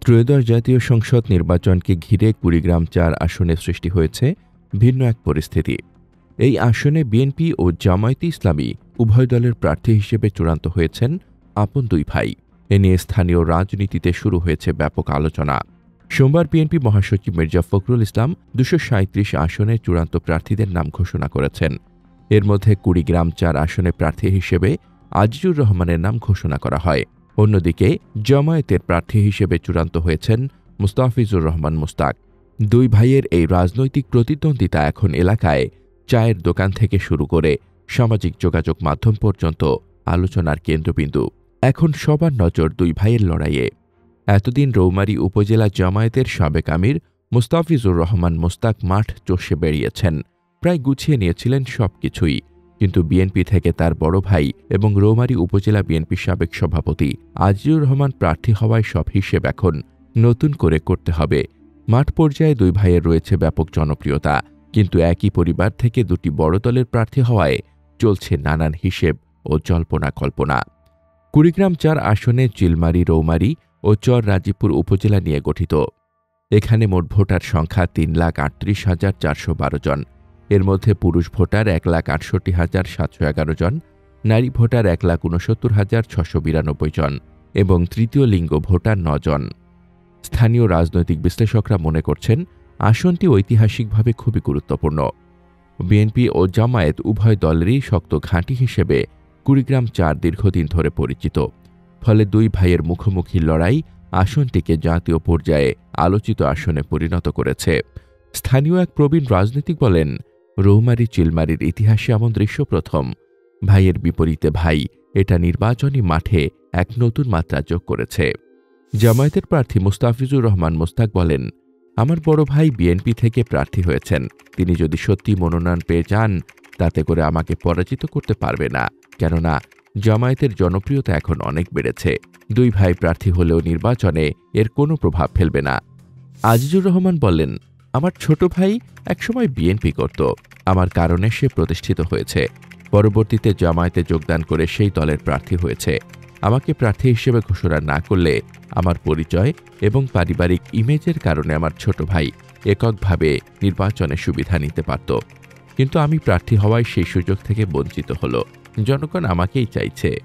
ত্রয়োদশ জাতীয় সংসদ নির্বাচনকে ঘিরে কুড়িগ্রাম-৪ আসনে সৃষ্টি হয়েছে ভিন্ন এক পরিস্থিতি। এই আসনে বিএনপি ও জামায়াতে ইসলামী উভয় দলের প্রার্থী হিসেবে চূড়ান্ত হয়েছেন আপন দুই ভাই। এ নিয়ে স্থানীয় রাজনীতিতে শুরু হয়েছে ব্যাপক আলোচনা। সোমবার বিএনপি মহাসচিব মির্জা ফখরুল ইসলাম ২৩৭ আসনে চূড়ান্ত প্রার্থীদের নাম ঘোষণা করেছেন। এর মধ্যে কুড়িগ্রাম-৪ আসনে প্রার্থী হিসেবে আজিজুর রহমানের নাম ঘোষণা করা হয়। অন্যদিকে জামায়াতের প্রার্থী হিসেবে চূড়ান্ত হয়েছেন মুস্তাফিজুর রহমান মুস্তাক। দুই ভাইয়ের এই রাজনৈতিক প্রতিদ্বন্দ্বিতা এখন এলাকায় চায়ের দোকান থেকে শুরু করে সামাজিক যোগাযোগ মাধ্যম পর্যন্ত আলোচনার কেন্দ্রবিন্দু। এখন সবার নজর দুই ভাইয়ের লড়াইয়ে। এতদিন রৌমারী উপজেলা জামায়াতের সাবেক আমির মুস্তাফিজুর রহমান মুস্তাক মাঠ চষে বেরিয়েছেন, প্রায় গুছিয়ে নিয়েছিলেন সবকিছুই। কিন্তু বিএনপি থেকে তার বড় ভাই এবং রৌমারী উপজেলা বিএনপির সাবেক সভাপতি আজিজুর রহমান প্রার্থী হওয়ায় সব হিসেব এখন নতুন করে করতে হবে। মাঠ পর্যায়ে দুই ভাইয়ের রয়েছে ব্যাপক জনপ্রিয়তা, কিন্তু একই পরিবার থেকে দুটি বড় দলের প্রার্থী হওয়ায় চলছে নানান হিসেব ও জল্পনা কল্পনা। কুড়িগ্রাম-৪ আসনে চিলমারী, রৌমারী ও চর রাজীবপুর উপজেলা নিয়ে গঠিত। এখানে মোট ভোটার সংখ্যা ৩,৩৮,৪১২ জন। এর মধ্যে পুরুষ ভোটার ১,৬৮,৭১১ জন, নারী ভোটার ১,৬৯,৬৯২ জন এবং তৃতীয় লিঙ্গ ভোটার ৯ জন। স্থানীয় রাজনৈতিক বিশ্লেষকরা মনে করছেন আসনটি ঐতিহাসিকভাবে খুবই গুরুত্বপূর্ণ। বিএনপি ও জামায়াত উভয় দলেরই শক্ত ঘাঁটি হিসেবে কুড়িগ্রাম-৪ দীর্ঘদিন ধরে পরিচিত। ফলে দুই ভাইয়ের মুখোমুখি লড়াই আসনটিকে জাতীয় পর্যায়ে আলোচিত আসনে পরিণত করেছে। স্থানীয় এক প্রবীণ রাজনীতিক বলেন, রৌমারী চিলমারির ইতিহাসে এমন দৃশ্য প্রথম। ভাইয়ের বিপরীতে ভাই, এটা নির্বাচনী মাঠে এক নতুন মাত্রা যোগ করেছে। জামায়াতের প্রার্থী মুস্তাফিজুর রহমান মুস্তাক বলেন, আমার বড় ভাই বিএনপি থেকে প্রার্থী হয়েছেন। তিনি যদি সত্যি মনোনয়ন পেয়ে যান, তাতে করে আমাকে পরাজিত করতে পারবে না, কেননা জামায়াতের জনপ্রিয়তা এখন অনেক বেড়েছে। দুই ভাই প্রার্থী হলেও নির্বাচনে এর কোনো প্রভাব ফেলবে না। আজিজুর রহমান বললেন, আমার ছোট ভাই একসময় বিএনপি করত। আমার কারণে সে প্রতিষ্ঠিত হয়েছে। পরবর্তীতে জামায়াতে যোগদান করে সেই দলের প্রার্থী হয়েছে। আমাকে প্রার্থী হিসেবে ঘোষণা না করলে আমার পরিচয় এবং পারিবারিক ইমেজের কারণে আমার ছোট ভাই এককভাবে নির্বাচনে সুবিধা নিতে পারত, কিন্তু আমি প্রার্থী হওয়ায় সেই সুযোগ থেকে বঞ্চিত হলো। জনগণ আমাকেই চাইছে।